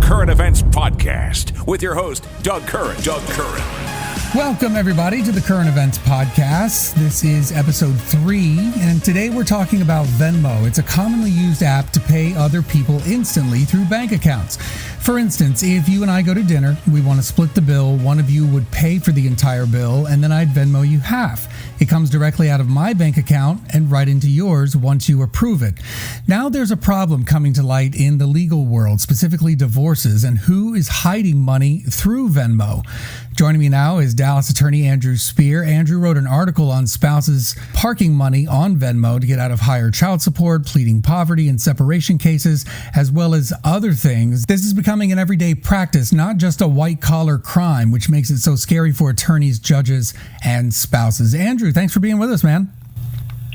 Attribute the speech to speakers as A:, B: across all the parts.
A: Current Events Podcast with your host, Doug Currin.
B: Welcome, everybody, to the Current Events Podcast. This is episode 3, and today we're talking about Venmo. It's a commonly used app to pay other people instantly through bank accounts. For instance, if you and I go to dinner, we want to split the bill, one of you would pay for the entire bill, and then I'd Venmo you half. It comes directly out of my bank account and right into yours once you approve it. Now there's a problem coming to light in the legal world, specifically divorces, and who is hiding money through Venmo. Joining me now is Dallas attorney Andrew Speer. Andrew wrote an article on spouses parking money on Venmo to get out of higher child support, pleading poverty, and separation cases, as well as other things. This is becoming an everyday practice, not just a white-collar crime, which makes it so scary for attorneys, judges, and spouses. Andrew, thanks for being with us, man.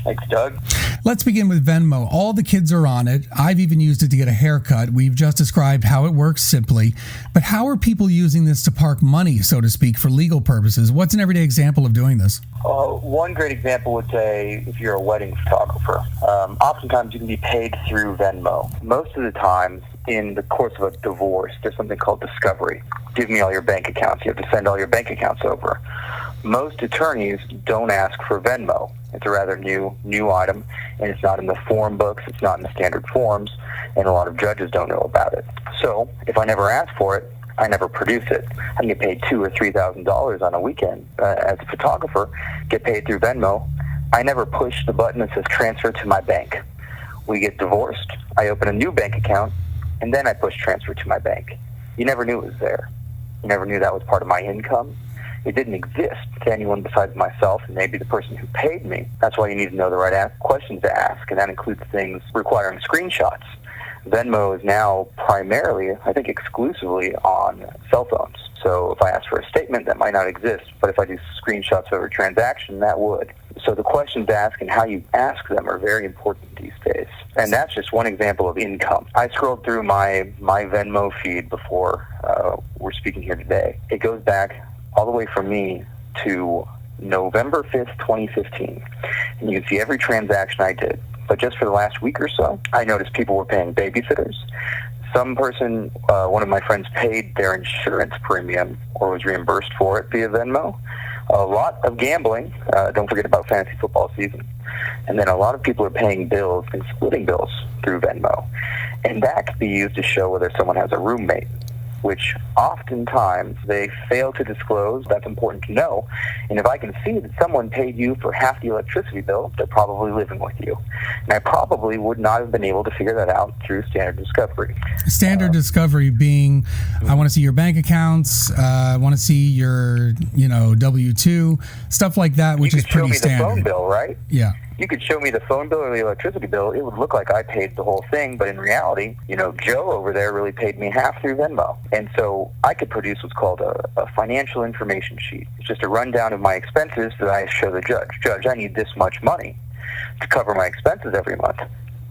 C: Thanks, Doug. Let's
B: begin with Venmo. All the kids are on it. I've even used it to get a haircut. We've just described how it works simply. But how are people using this to park money, so to speak, for legal purposes? What's an everyday example of doing this?
C: One great example would say if you're a wedding photographer. Oftentimes you can be paid through Venmo. Most of the time, in the course of a divorce, there's something called discovery. Give me all your bank accounts. You have to send all your bank accounts over. Most attorneys don't ask for Venmo. It's a rather new item, and it's not in the form books, it's not in the standard forms, and a lot of judges don't know about it. So if I never ask for it, I never produce it. I can get paid $2,000 or $3,000 on a weekend as a photographer, get paid through Venmo. I never push the button that says transfer to my bank. We get divorced, I open a new bank account, and then I push transfer to my bank. You never knew it was there. You never knew that was part of my income. It didn't exist to anyone besides myself and maybe the person who paid me. That's why you need to know the right questions to ask, and that includes things requiring screenshots. Venmo is now primarily, I think exclusively, on cell phones. So if I ask for a statement, that might not exist, but if I do screenshots of every transaction, that would. So the questions to ask and how you ask them are very important these days. And that's just one example of income. I scrolled through my Venmo feed before we're speaking here today. It goes back all the way from me to November 5th, 2015. And you can see every transaction I did. But just for the last week or so, I noticed people were paying babysitters. Some person, one of my friends, paid their insurance premium or was reimbursed for it via Venmo. A lot of gambling. Don't forget about fantasy football season. And then a lot of people are paying bills and splitting bills through Venmo. And that can be used to show whether someone has a roommate, which oftentimes they fail to disclose. That's important to know. And if I can see that someone paid you for half the electricity bill, they're probably living with you. And I probably would not have been able to figure that out through standard discovery.
B: Standard discovery being, I want to see your bank accounts, I want to see your, W-2, stuff like that, which is pretty standard.
C: You could show me the phone bill, right?
B: Yeah.
C: You could show me the phone bill or the electricity bill. It would look like I paid the whole thing, but in reality, Joe over there really paid me half through Venmo. And so I could produce what's called a financial information sheet. It's just a rundown of my expenses that I show the judge. Judge, I need this much money to cover my expenses every month.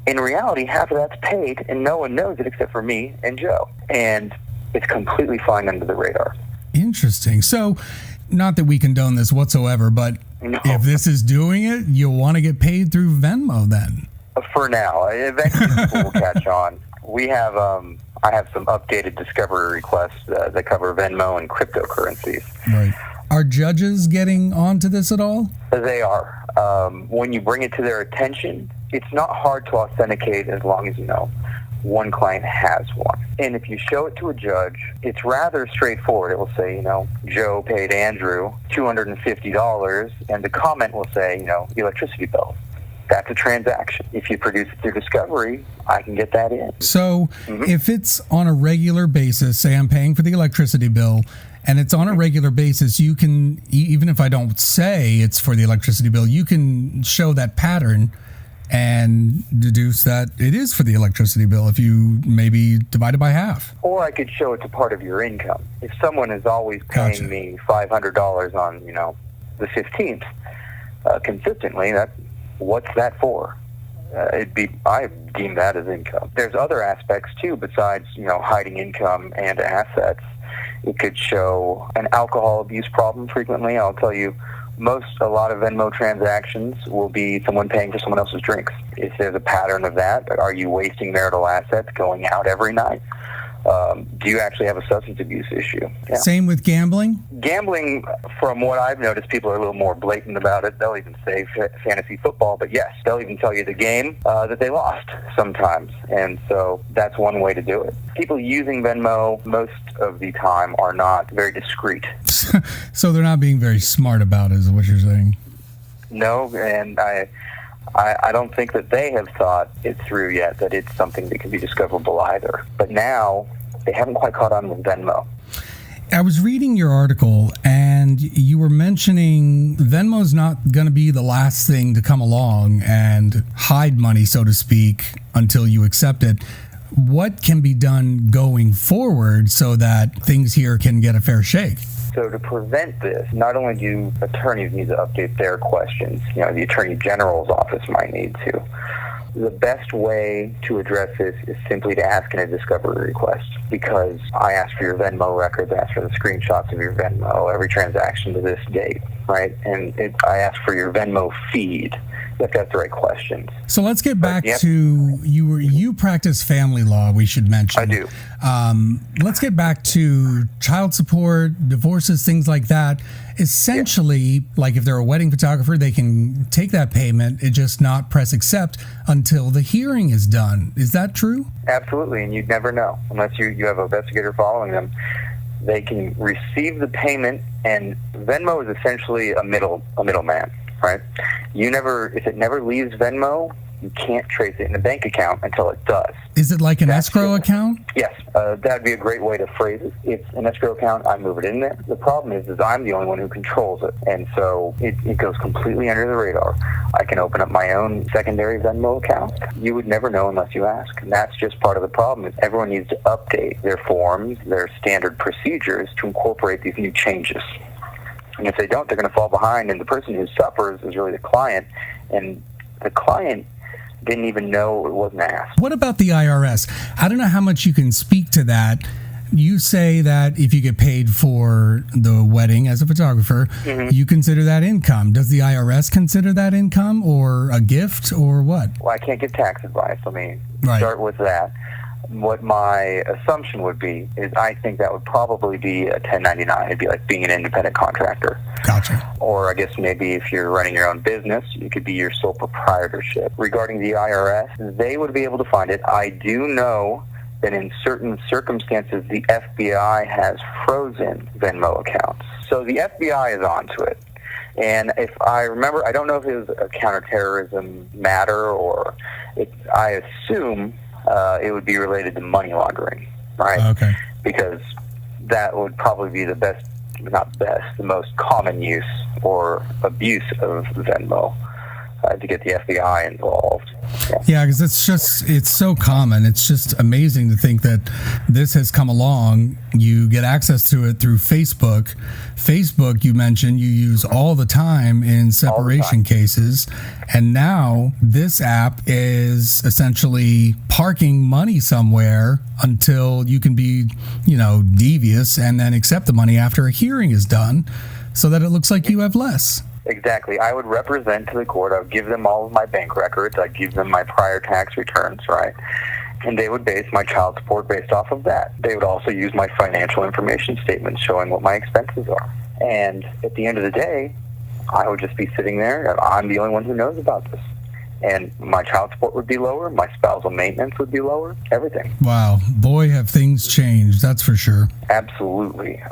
C: In reality, half of that's paid, and no one knows it except for me and Joe. And it's completely flying under the radar.
B: Interesting. So, not that we condone this whatsoever, but if this is doing it, you'll want to get paid through Venmo then.
C: For now. Eventually people will catch on. We have, I have some updated discovery requests that cover Venmo and cryptocurrencies.
B: Right. Are judges getting onto this at all?
C: They are. When you bring it to their attention, it's not hard to authenticate as long as one client has one. And if you show it to a judge, it's rather straightforward. It will say, Joe paid Andrew $250, and the comment will say, the electricity bill. That's a transaction. If you produce it through discovery, I can get that in.
B: So if it's on a regular basis, say I'm paying for the electricity bill, and it's on a regular basis, you can, even if I don't say it's for the electricity bill, you can show that pattern and deduce that it is for the electricity bill if you maybe divide it by half.
C: Or I could show it to part of your income. If someone is always paying me $500 on, the 15th consistently, what's that for? I deem that as income. There's other aspects too besides, hiding income and assets. It could show an alcohol abuse problem frequently. I'll tell you, a lot of Venmo transactions will be someone paying for someone else's drinks. If there's a pattern of that, are you wasting marital assets going out every night? Do you actually have a substance abuse issue? Yeah.
B: Same with gambling?
C: Gambling, from what I've noticed, people are a little more blatant about it. They'll even say fantasy football, but yes, they'll even tell you the game that they lost sometimes. And so that's one way to do it. People using Venmo most of the time are not very discreet.
B: So they're not being very smart about it, is what you're saying?
C: No, and I don't think that they have thought it through yet, that it's something that can be discoverable either. But now, they haven't quite caught on with Venmo.
B: I was reading your article, and you were mentioning Venmo's not going to be the last thing to come along and hide money, so to speak, until you accept it. What can be done going forward so that things here can get a fair shake?
C: So to prevent this, not only do attorneys need to update their questions, the Attorney General's office might need to. The best way to address this is simply to ask in a discovery request, because I ask for your Venmo records, I ask for the screenshots of your Venmo, every transaction to this date, right? And I ask for your Venmo feed. If that's the right questions.
B: So let's get back to you practice family law, we should mention.
C: I do.
B: Let's get back to child support, divorces, things like that. Essentially, like if they're a wedding photographer, they can take that payment and just not press accept until the hearing is done. Is that true?
C: Absolutely, and you'd never know unless you have an investigator following them. They can receive the payment, and Venmo is essentially a middleman. Right? If it never leaves Venmo, you can't trace it in a bank account until it does.
B: Is it like an escrow account?
C: Yes, that'd be a great way to phrase it. It's an escrow account. I move it in there. The problem is I'm the only one who controls it, and so it goes completely under the radar. I can open up my own secondary Venmo account. You would never know unless you ask, and that's just part of the problem. Is everyone needs to update their forms, their standard procedures to incorporate these new changes. And if they don't, they're going to fall behind, and the person who suffers is really the client, and the client didn't even know it wasn't asked.
B: What about the IRS? I don't know how much you can speak to that. You say that if you get paid for the wedding as a photographer, you consider that income. Does the IRS consider that income or a gift or what?
C: Well, I can't give tax advice. Let me start with that. What my assumption would be is I think that would probably be a 1099. It'd be like being an independent contractor.
B: Gotcha.
C: Or I guess maybe if you're running your own business, it could be your sole proprietorship. Regarding the IRS, they would be able to find it. I do know that in certain circumstances, the FBI has frozen Venmo accounts. So the FBI is onto it. And if I remember, I don't know if it was a counterterrorism matter or I assume it would be related to money laundering, right?
B: Okay.
C: Because that would probably be the most common use or abuse of Venmo to get the FBI involved.
B: Yeah, because it's so common. It's just amazing to think that this has come along. You get access to it through Facebook. Facebook, you mentioned, you use all the time in separation cases. And now this app is essentially parking money somewhere until you can be, devious and then accept the money after a hearing is done so that it looks like you have less.
C: Exactly. I would represent to the court. I would give them all of my bank records. I'd give them my prior tax returns, right? And they would base my child support based off of that. They would also use my financial information statements showing what my expenses are. And at the end of the day, I would just be sitting there. I'm the only one who knows about this. And my child support would be lower. My spousal maintenance would be lower. Everything.
B: Wow. Boy, have things changed. That's for sure.
C: Absolutely.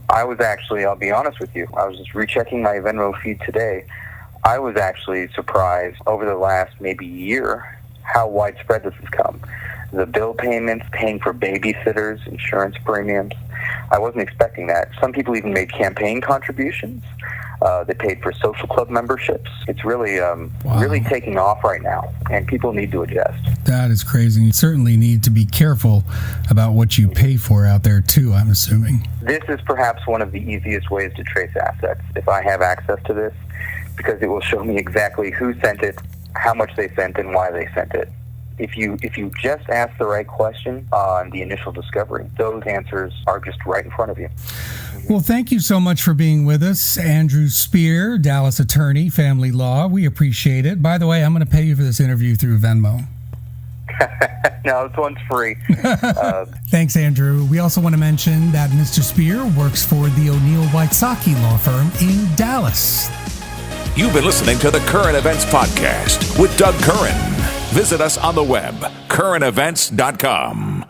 C: I was actually, I'll be honest with you, I was just rechecking my Venmo feed today. I was actually surprised over the last maybe year how widespread this has come. The bill payments, paying for babysitters, insurance premiums. I wasn't expecting that. Some people even made campaign contributions. They paid for social club memberships. It's really really taking off right now, and people need to adjust.
B: That is crazy. You certainly need to be careful about what you pay for out there, too, I'm assuming.
C: This is perhaps one of the easiest ways to trace assets, if I have access to this, because it will show me exactly who sent it, how much they sent, and why they sent it. If you just ask the right question on the initial discovery, those answers are just right in front of you.
B: Well, thank you so much for being with us, Andrew Speer, Dallas attorney, family law. We appreciate it. By the way, I'm going to pay you for this interview through Venmo.
C: No, this one's free.
B: Thanks, Andrew. We also want to mention that Mr. Speer works for the O'Neil Wysocki law firm in Dallas.
A: You've been listening to the Current Events Podcast with Doug Currin. Visit us on the web, currentevents.com.